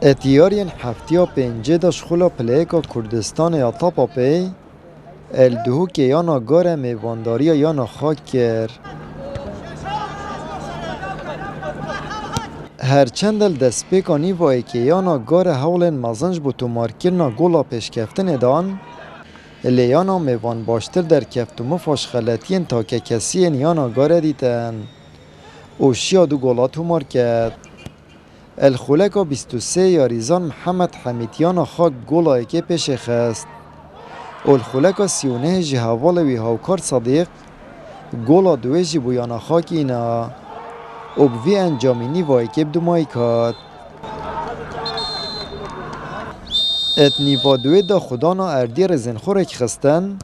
اتیارین هفتیا پنجه داشت خلا پلیکا کردستان یا تاپا پی الدهو که یانا گاره میوانداری یانا خاک کر هرچند دست پیکانی وای که یانا گاره حول مزنج بو تو مارکرنا گولا پیش کفتن دان لیانا میوان باشتر در کفتو مفاش خلطین تا که کسی یانا گاره دیتن اوشیا دو گولا تو مارکت الخولکا 23 یاریزان محمد حمیدیانا خاک گولا که پیش خست الخولکا 39 جی حوال وی هاوکار صدیق گولا دوی جی بویانا خاک اینا او بوی انجامینی وای که بدومای کات اتنیوا دوی دا خدانا اردی رزنخورک خستن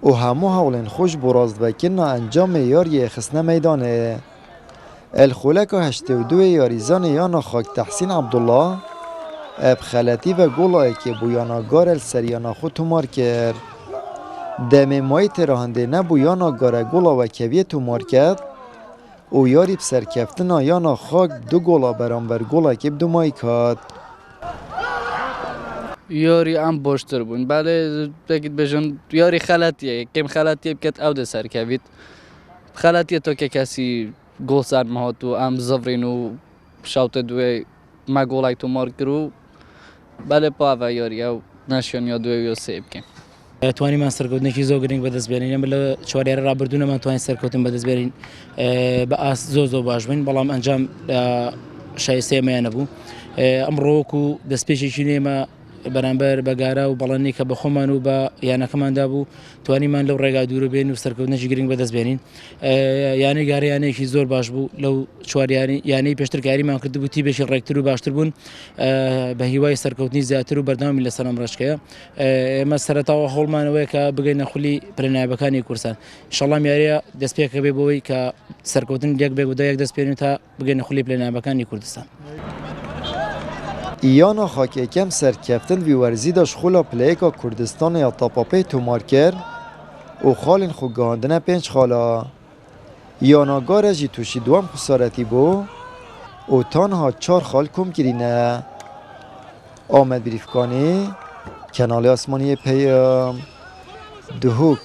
و همو حولن خوش برازد وکرنا انجام یاری خسنه میدانه الخولکا 82 یاریزان یانا خاک تحسین عبدالله اب خلطی و گولای که بویانا گار السریانا خود تومار کرد دم مای تراهنده نبو یانا گاره گولا و کویه تومار کرد او یاری بسر کفتنا یانا خاک دو گولا برانبر گولا که بدو مای کاد یاری ام باشتر بون بله بگید بجن یاری خلطیه کم خلطیه بکت او ده سر کوید خلطیه تو که کسی گل سر مهاتو ام زفرین و شاوت دوی ما گولای تومار کرو بله پا و یاری او نشان یا دوی و سیب کن توانی من سرکوتنی زو گرینگ بدست بیارین بله چواری را بردونه من توانی سرکوتن بدست بیارین با اس زو باش بین بالام انجام شایسته ما نبود امروز کو دست پیشی چینی ما برانبر بگاره و بالانی که بخوام و با یعنی کمان دابو توانی من لو رجع دورو بین و سرکوتنی گرینگ بدست بیارین یعنی گاری یعنی کی زور باش بو لو چواری یعنی پیشتر کاری من کرد بودی بهش رکتر و باشتر بون به هوای سرکوتنی زیاتر و بردام میل سلام رشکه ما سرتا حال من وی که بگین خلی پرنای بکانی کورسان ان شاء الله میاری دست پیک به بوی که سرکوتن یک به یک دست پیرن تا بگین خلی پرنای بکانی کردستان ایانا خاک اکم سرکفتن وی ورزی داشت خلا پلیکا کردستان یا تاپاپی تومار کرد او خالین خو گاندنه پنج خالا یانا گاره جی توشی دوام خسارتی بو او تانها 4 خال کم کرینه آمد بریفکانی کنال آسمانی پیام دهوک